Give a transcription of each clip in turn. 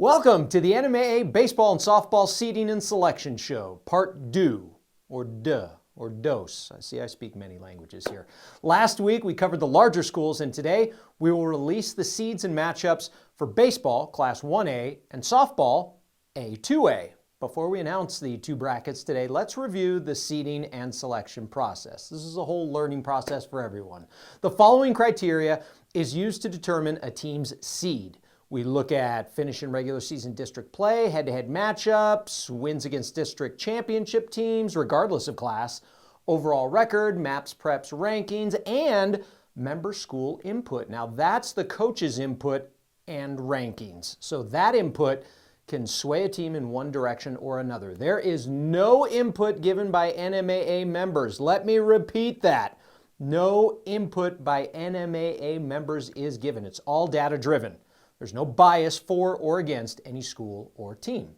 Welcome to the NMAA Baseball and Softball Seeding and Selection Show, Part Do, or Duh, or Dos. I speak many languages here. Last week we covered the larger schools, and today we will release the seeds and matchups for baseball, Class 1A, and softball, A2A. Before we announce the two brackets today, let's review the seeding and selection process. This is a whole learning process for everyone. The following criteria is used to determine a team's seed. We look at finish in regular season district play, head-to-head matchups, wins against district championship teams, regardless of class, overall record, maps, preps, rankings, and member school input. Now that's the coach's input and rankings. So that input can sway a team in one direction or another. There is no input given by NMAA members. Let me repeat that. No input by NMAA members is given. It's all data-driven. There's no bias for or against any school or team.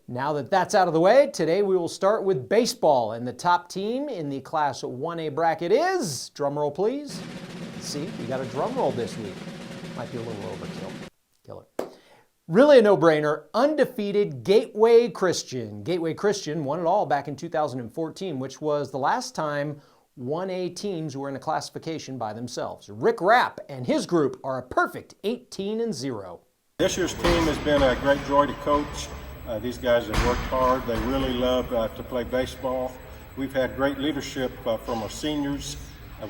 Now that that's out of the way, today we will start with baseball, and the top team in the Class 1A bracket is, drum roll please. See, we got a drum roll this week. Might be a little overkill. Killer. Really a no-brainer, undefeated Gateway Christian. Gateway Christian won it all back in 2014, which was the last time 1A teams were in a classification by themselves. Rick Rapp and his group are a perfect 18-0. This year's team has been a great joy to coach. These guys have worked hard. They really love to play baseball. We've had great leadership from our seniors.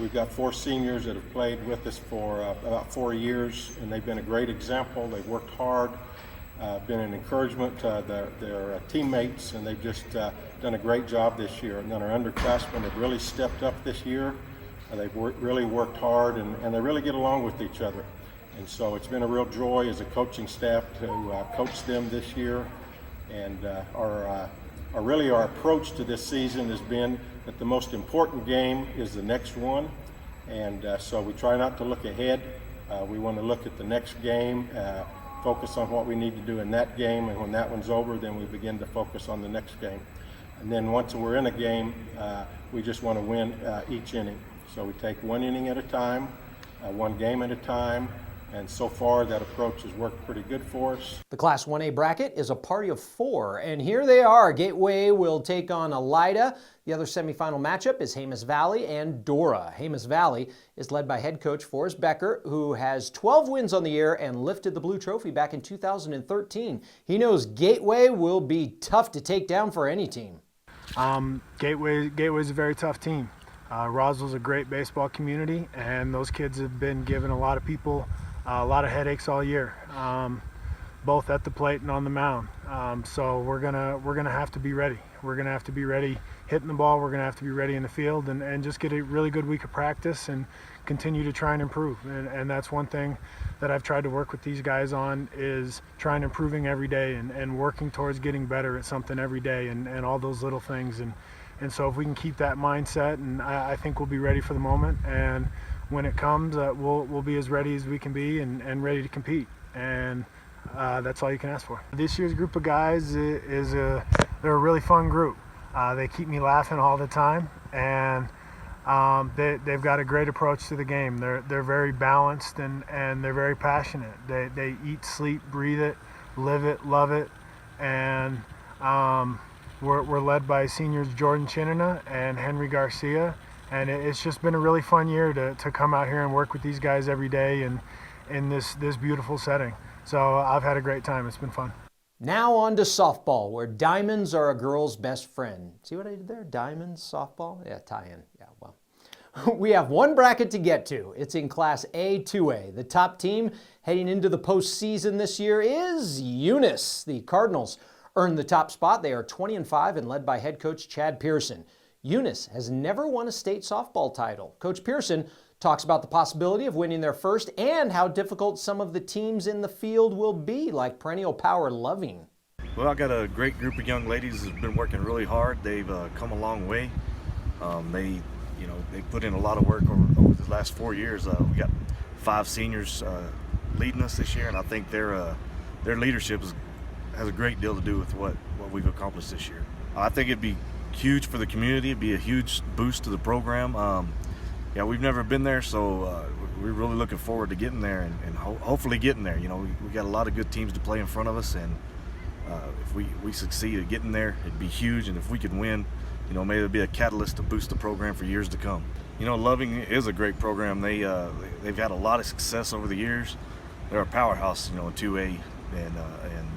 We've got 4 seniors that have played with us for about 4 years, and they've been a great example. They've worked hard, been an encouragement to their teammates, and they've just done a great job this year. And then our underclassmen have really stepped up this year. They've really worked hard, and they really get along with each other. And so it's been a real joy as a coaching staff to coach them this year. And our approach to this season has been that the most important game is the next one. And so we try not to look ahead. We want to look at the next game, focus on what we need to do in that game, and when that one's over, then we begin to focus on the next game. And then once we're in a game, we just want to win each inning. So we take one inning at a time, one game at a time, and so far that approach has worked pretty good for us. The Class 1A bracket is a party of 4, and here they are. Gateway will take on Elida. The other semifinal matchup is Jemez Valley and Dora. Jemez Valley is led by head coach Forrest Becker, who has 12 wins on the year and lifted the Blue Trophy back in 2013. He knows Gateway will be tough to take down for any team. Gateway's a very tough team. Roswell's a great baseball community, and those kids have been giving a lot of people a lot of headaches all year, both at the plate and on the mound. So we're gonna have to be ready. We're gonna have to be ready hitting the ball. We're gonna have to be ready in the field, and just get a really good week of practice and continue to try and improve. And that's one thing that I've tried to work with these guys on, is trying improving every day and working towards getting better at something every day, and all those little things. And so if we can keep that mindset, and I think we'll be ready for the moment. And when it comes, we'll be as ready as we can be and ready to compete. And that's all you can ask for. This year's group of guys they're a really fun group. They keep me laughing all the time, and they've got a great approach to the game. They're very balanced, and they're very passionate. They eat, sleep, breathe it, live it, love it. And we're led by seniors Jordan Chinina and Henry Garcia. And it's just been a really fun year to come out here and work with these guys every day and in this beautiful setting. So I've had a great time. It's been fun. Now on to softball, where diamonds are a girl's best friend. See what I did there? Diamonds, softball? Yeah, tie-in. Yeah, well. We have one bracket to get to. It's in Class A2A. The top team heading into the postseason this year is Eunice. The Cardinals earned the top spot. They are 20-5 and led by head coach Chad Pearson. Eunice has never won a state softball title. Coach Pearson talks about the possibility of winning their first and how difficult some of the teams in the field will be, like Perennial Power Loving. Well, I got a great group of young ladies who've been working really hard. They've come a long way. They put in a lot of work over the last 4 years. We got 5 seniors leading us this year, and I think their leadership has a great deal to do with what we've accomplished this year. I think it'd be huge for the community. It'd be a huge boost to the program. yeah, we've never been there, so we're really looking forward to getting there and hopefully getting there. You know, we got a lot of good teams to play in front of us, and if we succeed at getting there, it'd be huge. And if we could win, you know, maybe it'll be a catalyst to boost the program for years to come. You know, Loving is a great program. They've had a lot of success over the years. They're a powerhouse, you know, in 2A, and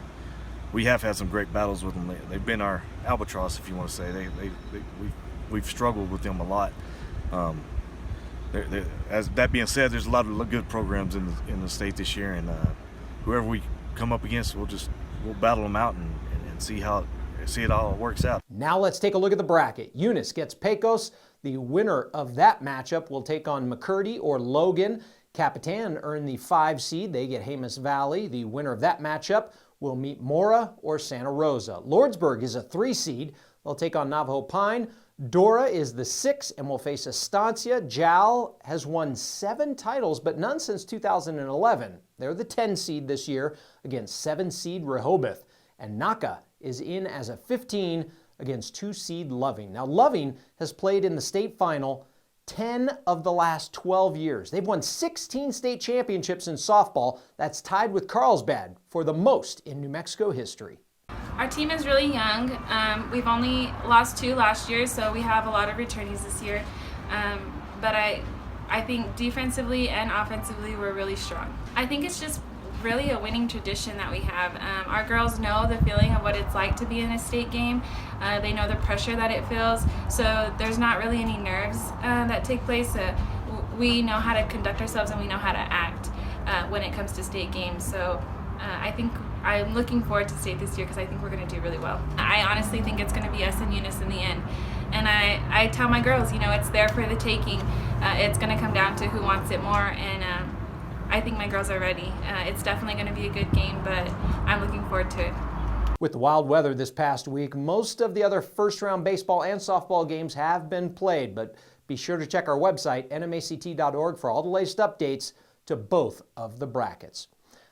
we have had some great battles with them. They've been our albatross, if you want to say. We've struggled with them a lot. As that being said, there's a lot of good programs in the state this year, and whoever we come up against, we'll battle them out and see it all works out. Now let's take a look at the bracket. Eunice gets Pecos. The winner of that matchup will take on McCurdy or Logan. Capitan earn the 5 seed. They get Jemez Valley. The winner of that matchup will meet Mora or Santa Rosa. Lordsburg is a 3 seed. They'll take on Navajo Pine. Dora is the 6 and will face Estancia. Jal has won 7 titles, but none since 2011. They're the 10 seed this year against 7 seed Rehoboth. And Naka is in as a 15 against 2 seed Loving. Now Loving has played in the state final 10 of the last 12 years. They've won 16 state championships in softball. That's tied with Carlsbad for the most in New Mexico history. Our team is really young. We've only lost 2 last year, so we have a lot of returnees this year. But I think defensively and offensively we're really strong. I think it's just really a winning tradition that we have. Our girls know the feeling of what it's like to be in a state game. They know the pressure that it feels, so there's not really any nerves that take place. We know how to conduct ourselves and we know how to act when it comes to state games. So I think I'm looking forward to state this year because I think we're going to do really well. I honestly think it's going to be us and Eunice in the end. And I tell my girls, you know, it's there for the taking. It's going to come down to who wants it more, and I think my girls are ready. It's definitely going to be a good game, but I'm looking forward to it. With the wild weather this past week, most of the other first-round baseball and softball games have been played, but be sure to check our website, nmact.org, for all the latest updates to both of the brackets.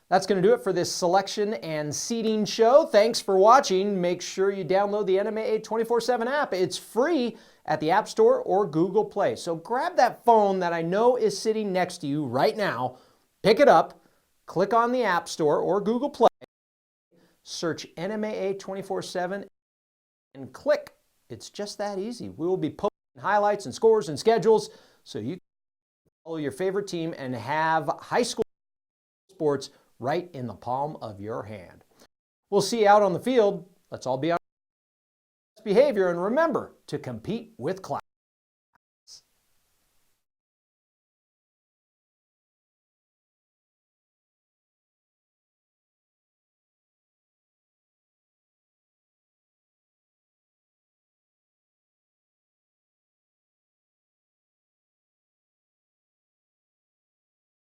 That's going to do it for this selection and seeding show. Thanks for watching. Make sure you download the NMAA 24/7 app. It's free at the App Store or Google Play. So grab that phone that I know is sitting next to you right now, pick it up, click on the App Store or Google Play, search NMAA 24/7, and click. It's just that easy. We will be posting highlights and scores and schedules so you can follow your favorite team and have high school sports right in the palm of your hand. We'll see you out on the field. Let's all be on behavior and remember to compete with class.